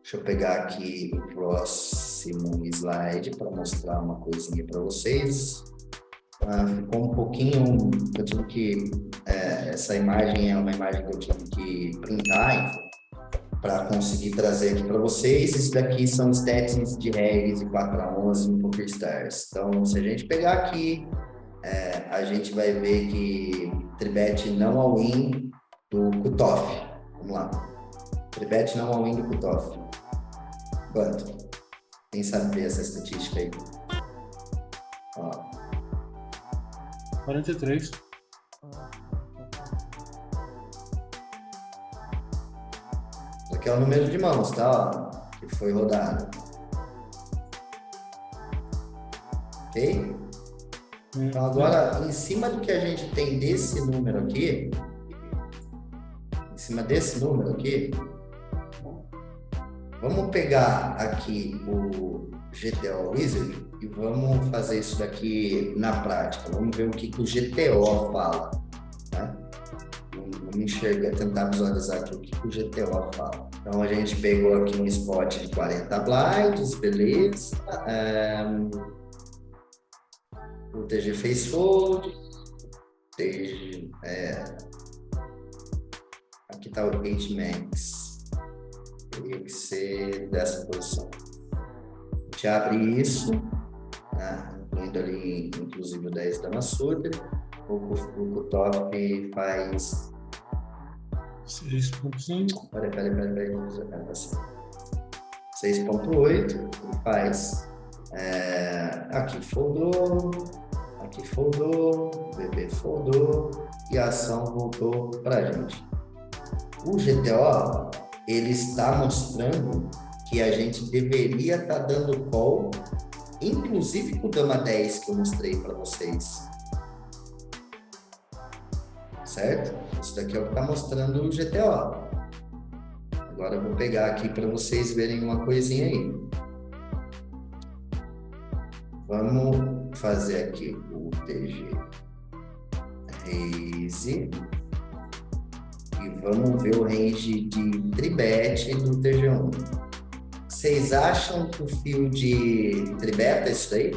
Deixa eu pegar aqui o próximo slide para mostrar uma coisinha para vocês. Ficou um pouquinho, eu tive que, essa imagem é uma imagem que eu tive que printar para conseguir trazer aqui para vocês. Isso daqui são stats de regs e 4-11 no PokerStars. Então, se a gente pegar aqui, a gente vai ver que tribet não all-in do cutoff. Vamos lá. Tribet não all-in do cutoff. Quanto? Quem sabe ver essa estatística aí? Ó. 43. Aqui é o número de mãos, tá? Ó, que foi rodado. Ok? Então, agora, em cima do que a gente tem desse número aqui, vamos pegar aqui o GTO Wizard e vamos fazer isso daqui na prática. Vamos ver o que o GTO fala. Tá? Vamos enxergar, tentar visualizar aqui o que o GTO fala. Então, a gente pegou aqui um spot de 40 blinds, beleza. O TG fez fold. Aqui está o HMax. Teria que ser dessa posição. A gente abre isso, né? Incluindo ali, inclusive, o 10 da Massuda. O cutoff faz 6.5. Peraí. 6.8. Ele faz. Aqui foldou, BB foldou e a ação voltou para a gente. O GTO, ele está mostrando que a gente deveria estar dando call, inclusive com o Dama 10 que eu mostrei para vocês. Certo? Isso daqui é o que está mostrando o GTO. Agora eu vou pegar aqui para vocês verem uma coisinha aí. Vamos fazer aqui o TG Raise e vamos ver o range de tribet do TG1. Vocês acham que o fio de tribeta é isso daí?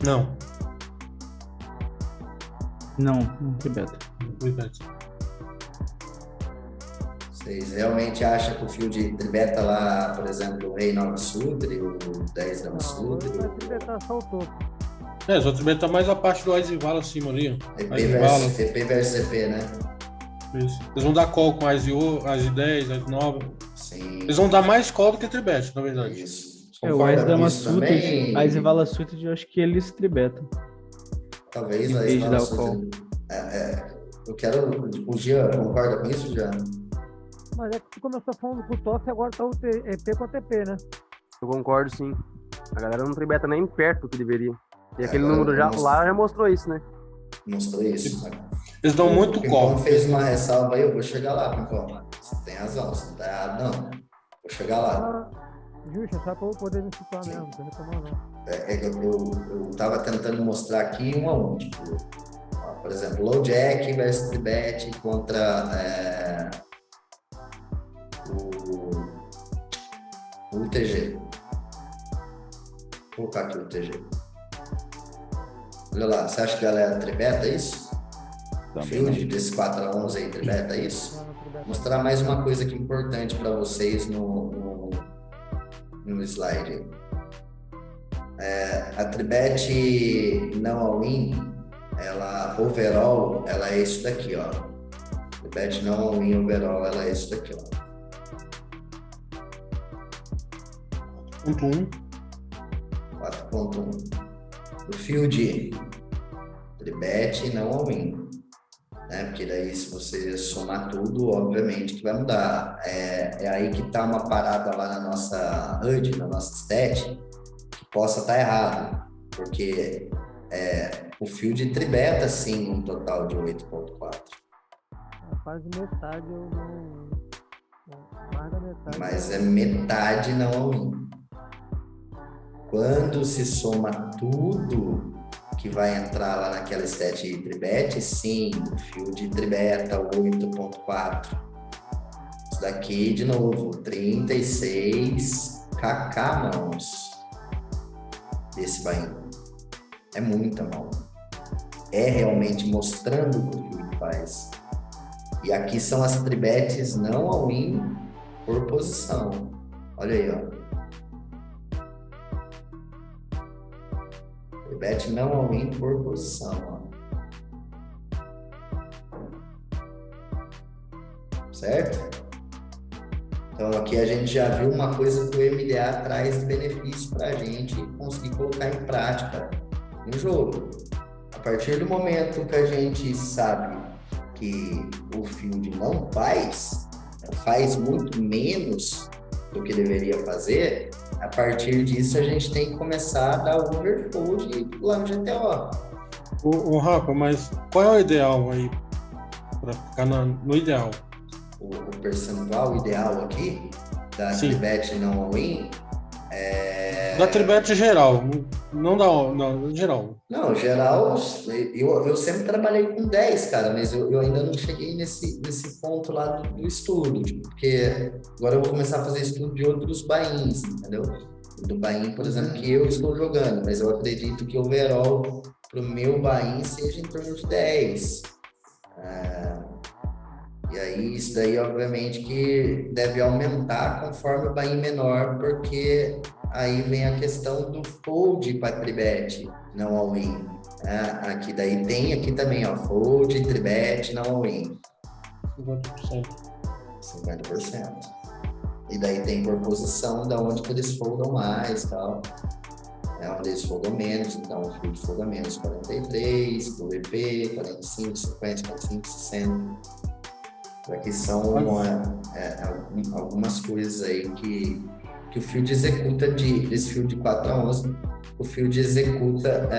Não. Não tribeta. Vocês realmente acham que o fio de tribeta lá, por exemplo, o Rei 9 Sudre, o 10 da Sudre? Vai tribetar só o topo. Só tribetar mais a parte do Ás e Vala acima ali, ó. EP versus EP, né? Isso. Eles vão dar call com Ás e 10, Ás 9. Sim. Eles vão dar mais call do que tribet, na verdade. Isso. O Ás Dama Suited, Suited, Ás e Vala Suited, eu acho que eles tribetam. Talvez Em a vez de dar o Suited. Eu quero... O Jean, concorda com isso, Jean? Mas é que tu começou falando com o TOF e agora tá o EP com o TP, né? Eu concordo, sim. A galera não tribeta nem perto do que deveria. E aquele número lá já mostrou isso, né? Mostrou isso. Eles dão muito call. O call. Pimpão fez uma ressalva aí, eu vou chegar lá, Pimpão. Você tem razão, você não tá errado, não. Vou chegar lá. Justo, só pra eu poder me situar mesmo, não tem reclamar não. Eu tava tentando mostrar aqui um a um, tipo, ó, por exemplo, low jack versus tribet contra o UTG. Vou colocar aqui o UTG. Olha lá, você acha que a galera tribeta isso? Field desse 4-11 aí, tribeta isso? Vou mostrar mais uma coisa aqui importante para vocês no slide aí. A tribet não all-in, ela overall, ela é isso daqui, ó. Tribet não all-in overall, ela é isso daqui, ó. 4.1. O field tribet não all-in, né? Porque daí se você somar tudo, obviamente que vai mudar. É aí que tá uma parada lá na nossa HUD, na nossa stat, que possa estar errado, porque o field tribeta sim um total de 8.4. Quase metade eu não... Mais da metade. Mas é metade não all-in. Quando se soma tudo que vai entrar lá naquela stat de tribet, sim, o field tribeta 8.4. daqui, de novo, 36 kk mãos desse bainho. É muita mão. É realmente mostrando o que o field faz. E aqui são as tribetes não all-in por posição. Olha aí, ó. Tribete não all-in por posição, ó. Certo? Então aqui a gente já viu uma coisa que o MDA traz de benefício para a gente conseguir colocar em prática no jogo. A partir do momento que a gente sabe que o field não faz muito menos do que deveria fazer, a partir disso a gente tem que começar a dar overfold lá no GTO. O Rafa, mas qual é o ideal aí para ficar no ideal? O percentual ideal aqui da Sim. tribet não all-in é... Da tribet geral, não geral. Não, geral, eu sempre trabalhei com 10, cara, mas eu ainda não cheguei nesse ponto lá do estudo, porque agora eu vou começar a fazer estudo de outros bains, entendeu? Do bain, por exemplo, que eu estou jogando, mas eu acredito que o overall pro meu bain seja em torno de 10. E aí, isso daí, obviamente, que deve aumentar conforme o bain menor, porque aí vem a questão do fold para tribet, não all-in. Aqui daí tem aqui também, ó, fold, tribet, não all-in. 50%. 50%. E daí tem por posição, da onde que eles foldam mais e tal. Onde eles foldam menos, então o field folda menos 43, do EP, 45, 50, 45, 60. Aqui são algumas coisas aí que o field executa desse field de 4 a 11, o field executa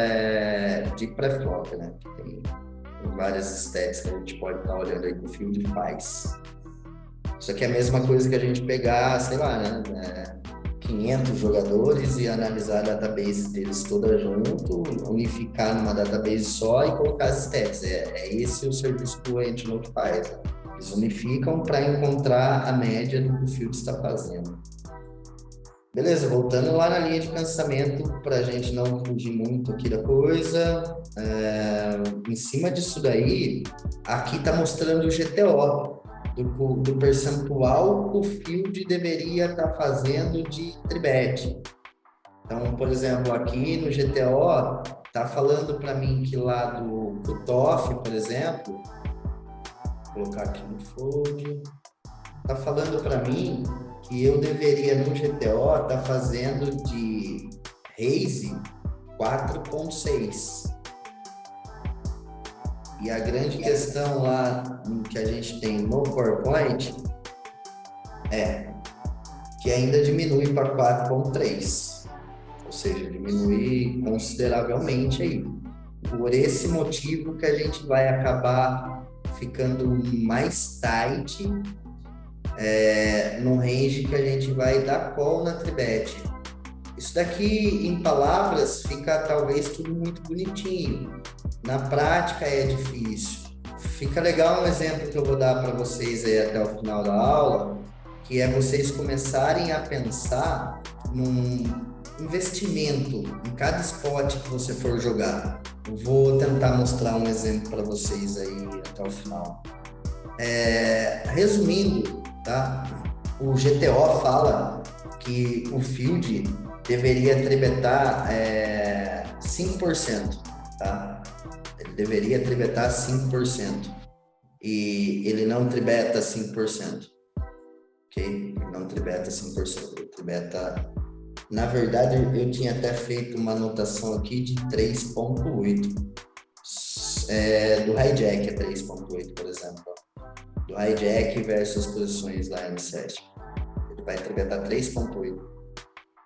de pré-flop, né? Tem várias stats que a gente pode estar olhando aí que o field faz. Isso aqui é a mesma coisa que a gente pegar, sei lá, né? 500 jogadores e analisar a database deles toda junto, unificar numa database só e colocar as stats. É esse o serviço que o EndNote faz, né? Eles unificam para encontrar a média do que o field está fazendo. Beleza, voltando lá na linha de pensamento, para a gente não fugir muito aqui da coisa, em cima disso daí, aqui está mostrando o GTO, do percentual que o field deveria estar fazendo de tribet. Então, por exemplo, aqui no GTO, está falando para mim que lá do cutoff, por exemplo, vou colocar aqui no fold, está falando para mim que eu deveria no GTO estar fazendo de raise 4.6. E a grande questão lá que a gente tem no PowerPoint é que ainda diminui para 4.3, ou seja, diminui consideravelmente aí. Por esse motivo que a gente vai acabar ficando mais tight no range que a gente vai dar call na tribet. Isso daqui, em palavras, fica talvez tudo muito bonitinho. Na prática é difícil. Fica legal um exemplo que eu vou dar para vocês aí até o final da aula, que é vocês começarem a pensar num investimento em cada spot que você for jogar. Eu vou tentar mostrar um exemplo para vocês aí até o final. Resumindo, tá? O GTO fala que o field deveria tribetar 5%, tá? Ele deveria tribetar 5%. E ele não tribeta 5%. Ok? Ele não tribeta 5%. Ele tribeta... Na verdade, eu tinha até feito uma anotação aqui de 3.8. Do hijack é 3.8, por exemplo. Do hijack versus as posições lá em 7. Ele vai tribetar 3.8.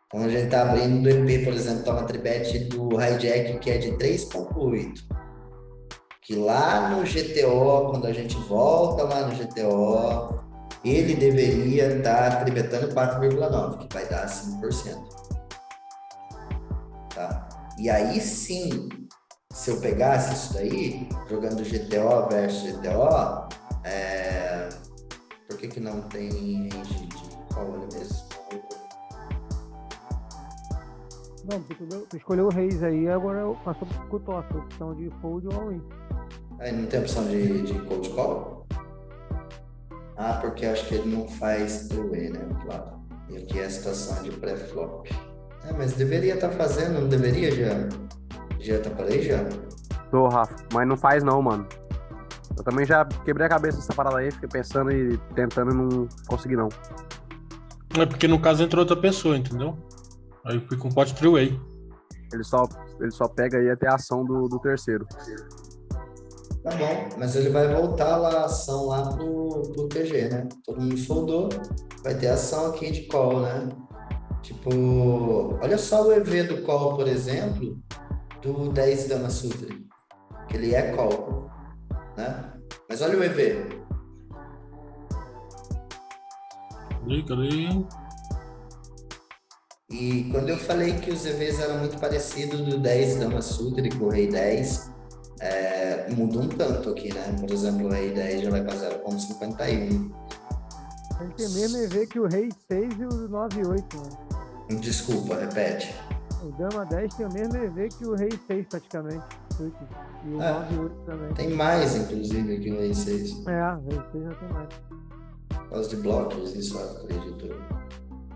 Então a gente está abrindo do EP, por exemplo, tá uma tribet do hijack que é de 3.8. Que lá no GTO, quando a gente volta lá no GTO, ele deveria estar tribetando 4,9, que vai dar 5%. Tá? E aí sim, se eu pegasse isso daí, jogando GTO versus GTO, Por que não tem range de call ali mesmo? Não, porque tu escolheu o Reis aí, agora passou pro Toff, opção de fold ou all-in. Aí não tem opção de cold call? Ah, porque acho que ele não faz two-way, né? Claro. E aqui é a situação de pré-flop. Mas deveria estar fazendo, não deveria já? Já tá por aí já? Tô, Rafa, mas não faz não, mano. Eu também já quebrei a cabeça nessa parada aí, fiquei pensando e tentando e não consegui não. É porque no caso entrou outra pessoa, entendeu? Aí eu fui com pot three-way. Ele só pega aí até a ação do terceiro. Tá bom, mas ele vai voltar lá a ação lá pro TG, né? Todo mundo foldou, vai ter ação aqui de call, né? Tipo, olha só o EV do call, por exemplo, do 10 Dama Sutra, que ele é call, né? Mas olha o EV. Cadê? E quando eu falei que os EVs eram muito parecidos do 10 Dama Sutra com o Rei 10, mudou um tanto aqui, né? Por exemplo, o Rei 10 já vai para 0,51. Ele tem mesmo EV que o Rei 6 e o 9-8, mano. Desculpa, repete. O Dama 10 tem o mesmo EV que o Rei 6, praticamente. E o 9-8 também. Tem mais, inclusive, que o Rei 6. O Rei 6 já tem mais. Por causa de blocos, isso eu acredito.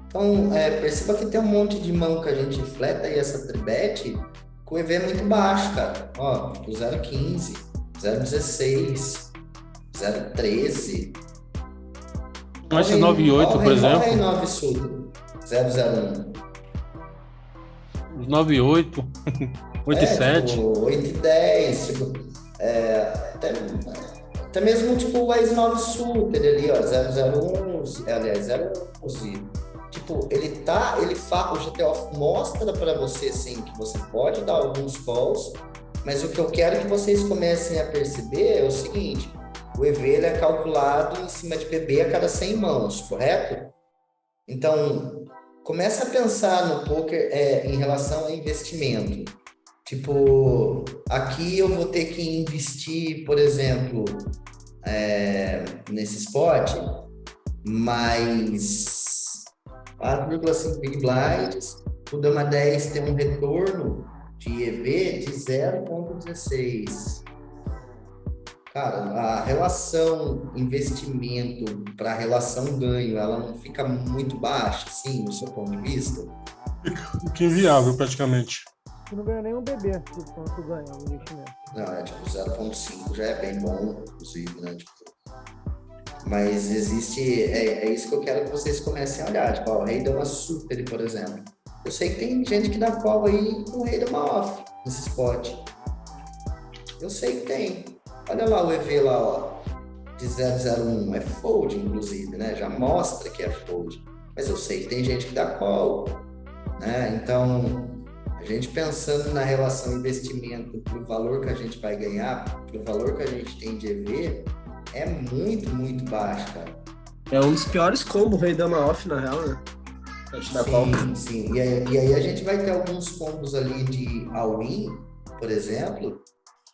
Então, perceba que tem um monte de mão que a gente fleta aí essa tribet com o EV muito baixo, cara. Ó, tipo 0,15, 0,16, 0,13. Mas esses 9,8, por exemplo. Olha aí 9 Sutra, 0,01. Os 9,8, 8,7. Tipo, 8,10, tipo, até mesmo tipo o X9 Super ali, ó, 0011, aliás, 011. Tipo, o GTO mostra para você, sim, que você pode dar alguns calls, mas o que eu quero que vocês comecem a perceber é o seguinte, o EV ele é calculado em cima de PB a cada 100 mãos, correto? Então, começa a pensar no poker em relação a investimento. Tipo, aqui eu vou ter que investir, por exemplo, nesse spot, mas 4,5 Big Blinds, o Dama 10 tem um retorno de EV de 0,16. Cara, a relação investimento para relação ganho, ela não fica muito baixa, assim, no seu ponto de vista? Que inviável, praticamente. Tu não ganha nenhum bebê quando tu ganha o investimento. Não, tipo, 0,5 já é bem bom, inclusive, né? Tipo, mas existe, é isso que eu quero que vocês comecem a olhar, tipo, ó, o Rei Dama Super, por exemplo. Eu sei que tem gente que dá call aí com o Rei Dama Off, nesse spot. Eu sei que tem. Olha lá o EV lá, ó, de 0,01, é fold, inclusive, né? Já mostra que é fold. Mas eu sei que tem gente que dá call, né? Então, a gente pensando na relação investimento pro valor que a gente vai ganhar, pro valor que a gente tem de EV, é muito, muito baixo, cara. É um dos piores combos, Rei Dama Off, na real, né? Pra te dar call. Sim. E aí a gente vai ter alguns combos ali de all-in, por exemplo,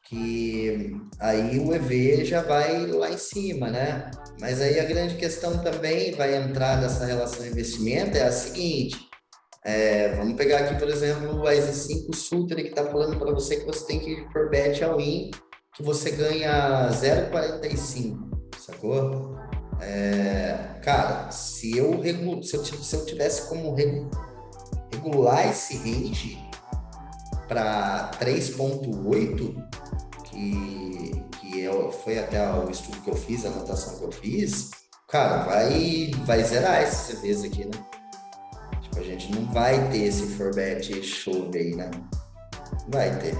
que aí o EV já vai lá em cima, né? Mas aí a grande questão também vai entrar nessa relação investimento é a seguinte, vamos pegar aqui, por exemplo, o IZ5 Sutra, que está falando para você que você tem que ir por bet all-in, que você ganha 0,45, sacou? Cara, se eu tivesse como regular esse range para 3,8, que foi até o estudo que eu fiz, a anotação que eu fiz, cara, vai zerar esses CVs aqui, né? Tipo, a gente não vai ter esse forbet show aí, né? Vai ter.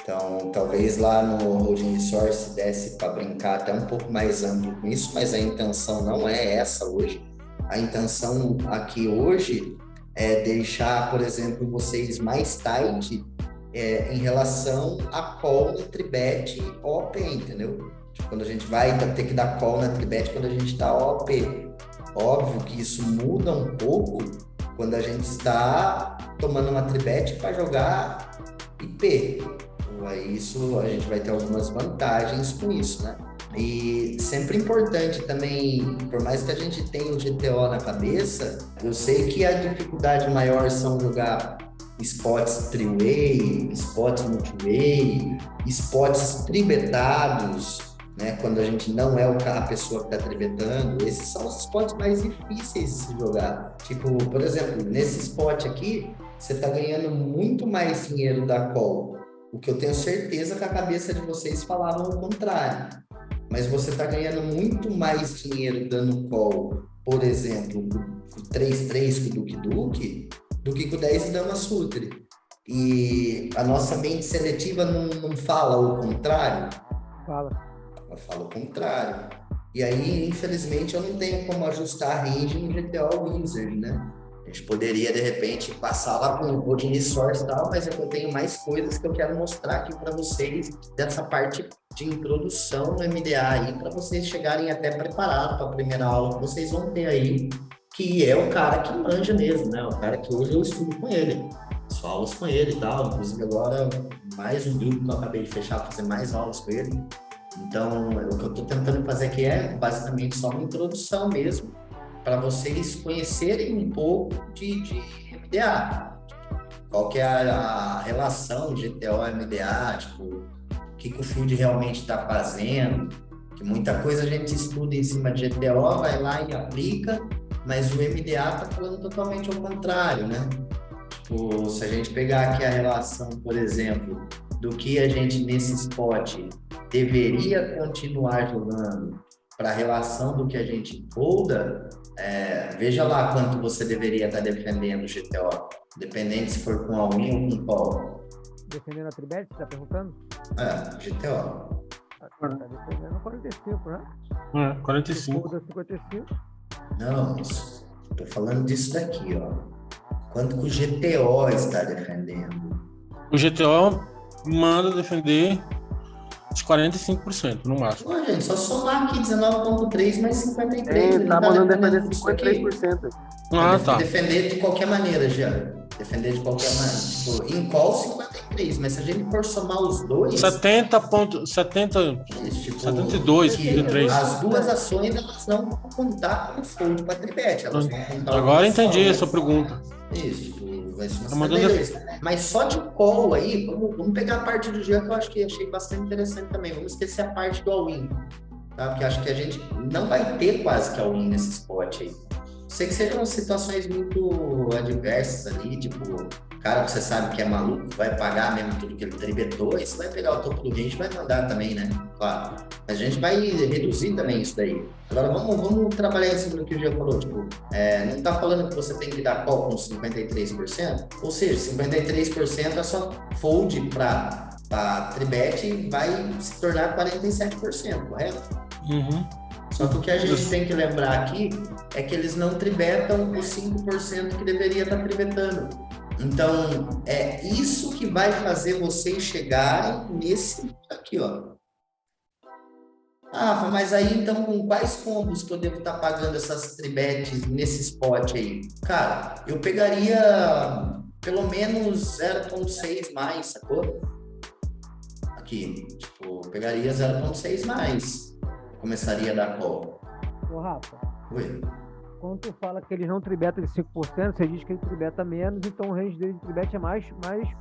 Então, talvez lá no Holding Resource desse para brincar até um pouco mais amplo com isso, mas a intenção não é essa hoje. A intenção aqui hoje é deixar, por exemplo, vocês mais tight em relação a call na tribet OP, entendeu? Tipo, quando a gente vai ter que dar call na tribet quando a gente está OP. Óbvio que isso muda um pouco quando a gente está tomando uma tribet para jogar IP. Aí isso, a gente vai ter algumas vantagens com isso, né? E sempre importante também, por mais que a gente tenha o GTO na cabeça, eu sei que a dificuldade maior são jogar spots three-way, spots multi-way, spots tribetados, né? Quando a gente não é a pessoa que está tribetando, esses são os spots mais difíceis de se jogar. Tipo, por exemplo, nesse spot aqui, você está ganhando muito mais dinheiro da call, o que eu tenho certeza que a cabeça de vocês falavam o contrário. Mas você está ganhando muito mais dinheiro dando call, por exemplo, com 3-3 com o Duque-Duque, do que com 10 dama sutre. E a nossa mente seletiva não fala o contrário? Fala. Ela fala o contrário. E aí, infelizmente, eu não tenho como ajustar a range em GTO Wizard, né? A gente poderia, de repente, passar lá com o Odin Source e tal, mas eu tenho mais coisas que eu quero mostrar aqui para vocês dessa parte de introdução no MDA aí, para vocês chegarem até preparados para a primeira aula que vocês vão ter aí, que é o cara que manja mesmo, né? O cara que hoje eu estudo com ele, faço aulas com ele e tal, inclusive agora mais um grupo que eu acabei de fechar para fazer mais aulas com ele. Então, o que eu estou tentando fazer aqui é basicamente só uma introdução mesmo, para vocês conhecerem um pouco de MDA. Qual que é a relação de GTO e MDA, tipo, o que o Field realmente está fazendo, que muita coisa a gente estuda em cima de GTO, vai lá e aplica, mas o MDA está falando totalmente ao contrário, né? Tipo, se a gente pegar aqui a relação, por exemplo, do que a gente nesse spot deveria continuar jogando para a relação do que a gente folda, veja lá quanto você deveria estar defendendo o GTO, dependente se for com all-in ou com call. Defendendo a Tribet, você tá perguntando? GTO. Tá defendendo 45, né? 45. Folda 55. Não, estou falando disso daqui, ó. Quanto que o GTO está defendendo? O GTO manda defender de 45%, no máximo. Pô, gente, só somar aqui 19,3 mais 53. Ele tá mandando defender disso aqui. 53%. Ah, tá. Defender de qualquer maneira, já. Defender de qualquer maneira. Tipo, em call 53, mas se a gente for somar os dois. 70, tipo, 72, que 53. as duas ações elas não vão contar como fold para tribet. Elas vão contar. Agora entendi só, a sua pergunta. Isso, tipo, vai ser Tá uma mandando- Mas só de call aí, vamos pegar a parte do Jean que eu acho que achei bastante interessante também. Vamos esquecer a parte do all-in, tá? Porque acho que a gente não vai ter quase que all-in nesse spot aí. Sei que sejam situações muito adversas ali, tipo, cara que você sabe que é maluco, vai pagar mesmo tudo que ele tribetou, e você vai pegar o topo do range e vai mandar também, né? Claro. Mas a gente vai reduzir também isso daí. Agora vamos trabalhar em cima do que o Jean falou, tipo, não tá falando que você tem que dar call com 53%, ou seja, 53% é só fold para tribet e vai se tornar 47%, correto? Uhum. Só que o que a gente tem que lembrar aqui é que eles não tribetam os 5% que deveria estar tribetando. Então, é isso que vai fazer vocês chegarem nesse aqui, ó. Ah, mas aí então com quais combos que eu devo estar pagando essas tribetes nesse spot aí? Cara, eu pegaria pelo menos 0,6 mais, sacou? Aqui, tipo, eu pegaria 0,6 mais. Começaria a dar call. Ô, Rafa, Oi. quando tu fala que eles não tribetam de 5%, você diz que ele tribeta menos, então o range dele de tribet é mais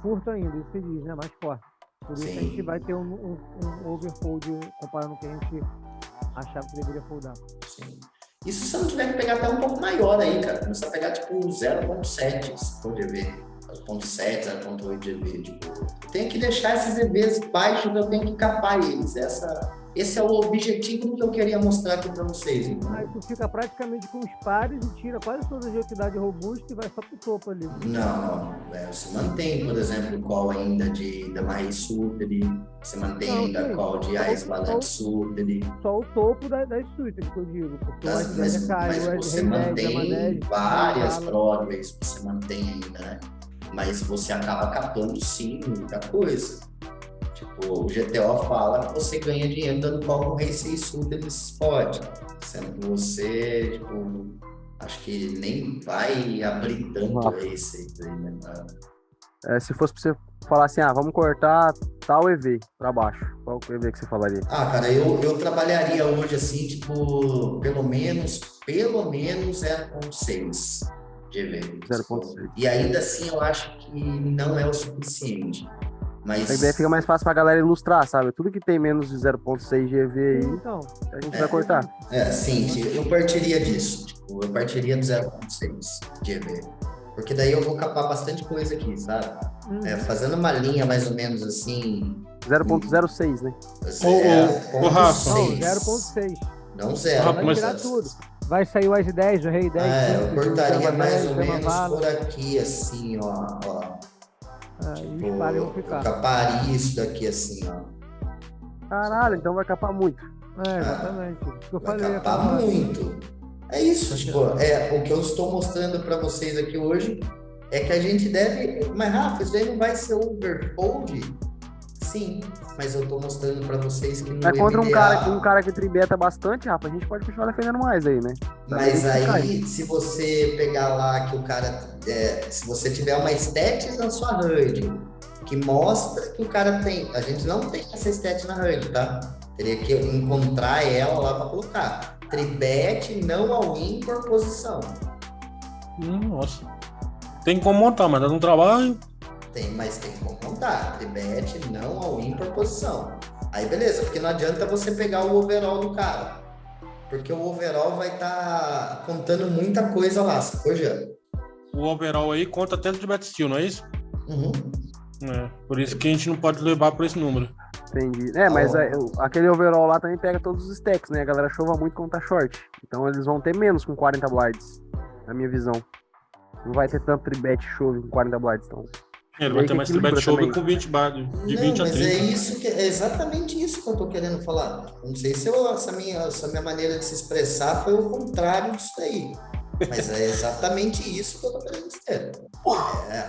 curto ainda, isso você diz, né? Mais forte. Por isso Sim. a gente vai ter um overfold comparando com o que a gente achava que deveria foldar. Sim. Isso se eu não tiver que pegar até um pouco maior aí, cara. Começar a pegar tipo 0,7 se for GV. 0,7, 0,8 GV. Tipo, eu tenho que deixar esses EVs baixos, eu tenho que capar eles. Esse é o objetivo que eu queria mostrar aqui para vocês. Então. Aí tu fica praticamente com os pares e tira quase toda a agilidade robusta e vai só pro topo ali. Não. Você mantém, por exemplo, o call ainda da Marie Suter, você mantém ainda a call de Ais Valente Suter. Só o topo das suítes que eu digo. Porque o Mas cai, o você Rei 10, mantém Dama 10, várias fala. Broadways, você mantém ainda, né? Mas você acaba capando sim muita coisa. Tipo, o GTO fala que você ganha dinheiro dando call com o Rei 6 Suter nesse spot. Sendo que você, tipo, acho que nem vai abrir tanto Rei 6 aí, né? Se fosse pra você falar assim, vamos cortar tal EV pra baixo. Qual EV que você falaria? Ah, cara, eu trabalharia hoje assim, tipo, pelo menos 0,6 de EV. 0,6. E ainda assim eu acho que não é o suficiente. Mas A ideia fica mais fácil pra galera ilustrar, sabe? Tudo que tem menos de 0,6 de EV aí, Então, a gente vai cortar. sim, eu partiria disso. Tipo, eu partiria do 0,6 de EV. Porque daí eu vou capar bastante coisa aqui, sabe? Fazendo uma linha mais ou menos assim. 0,06, né? Ô, Rafa. não, 0,6. 0,6. Não 0. Rafa, Vai mas- tirar tudo. Vai sair o AS10, o Rei 10. Eu cortaria Gama mais 10, ou Gama menos Vala. por aqui, assim, ó. E os pares vão Eu ficar. caparia isso daqui assim, ó. Caralho, então vai capar muito. Exatamente. Isso que eu Vai falei. capar aquela hora. muito. É isso, tipo, o que eu estou mostrando para vocês aqui hoje é que a gente deve. Mas, Rafa, isso aí não vai ser overfold? Sim, mas eu estou mostrando para vocês que no Mas contra MDA, um cara que tribeta bastante, Rafa, a gente pode continuar defendendo mais aí, né? Mas aí, se você pegar lá que o cara. Se você tiver uma stat na sua HUD que mostra que o cara tem. A gente não tem essa stat na HUD, tá? Teria que encontrar ela lá para colocar. Tribet não all-in por posição. Nossa. Tem como montar, mas dá um trabalho. Mas tem como contar. Tribet não all-in por posição. Aí beleza, porque não adianta você pegar o overall do cara. Porque o overall vai estar contando muita coisa lá, sacou, Jean? O overall aí conta até do bet steel, não é isso? Uhum. Por isso que a gente não pode levar por esse número. Entendi. Mas aquele overall lá também pega todos os stacks, né? A galera chova muito quando tá short. Então eles vão ter menos com 40 blinds, na minha visão. Não vai ter tanto tribet chove com 40 blinds, então. Ele vai ter mais bet show com 20 bar, de 20 a Mas 30. é exatamente isso que eu tô querendo falar. Não sei se essa minha maneira de se expressar foi o contrário disso daí. Mas é exatamente isso que eu tô querendo dizer.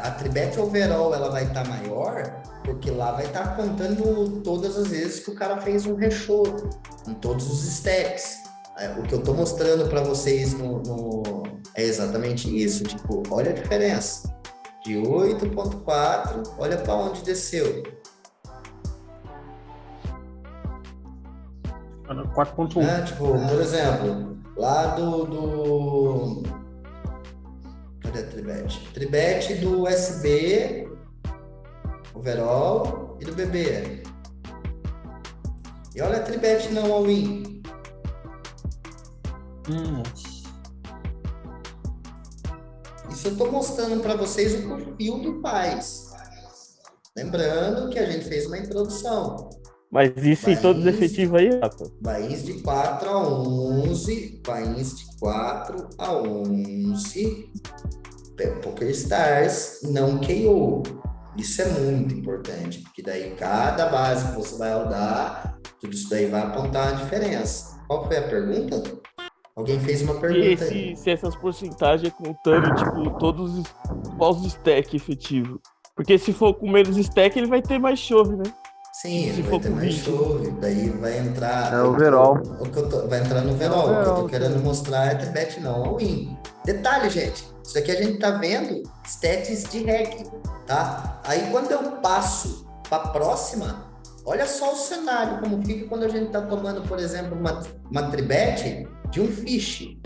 A tribet overall ela vai estar maior porque lá vai estar contando todas as vezes que o cara fez um rechoro em todos os stacks. O que eu tô mostrando para vocês é exatamente isso. Tipo, olha a diferença. De 8.4, olha para onde desceu. 4.1. Tipo, por exemplo, lá cadê a Tribet? Tribet do SB, overall e do BB. E olha a Tribet não all-in. Isso eu tô mostrando para vocês o perfil do Paz. Lembrando que a gente fez uma introdução. Mas isso em todos os efetivos aí, Rafa? Bains de 4 a 11, Bains de 4 a 11, PokerStars não KO. Isso é muito importante, porque daí cada base que você vai rodar, tudo isso daí vai apontar a diferença. Qual foi a pergunta? Alguém fez uma pergunta aí. Se essas porcentagens é contando, tipo, todos os pós-stack efetivo. Porque se for com menos stack, ele vai ter mais chove, né? Sim, Se vai for ter com mais 20. chove, daí vai entrar... overall. Vai entrar no overall. O que eu tô querendo mostrar é Tribet não all-in. Detalhe, gente, isso aqui a gente tá vendo stats de reg, tá? Aí quando eu passo para próxima, olha só o cenário, como fica quando a gente tá tomando, por exemplo, uma Tribet de um fish.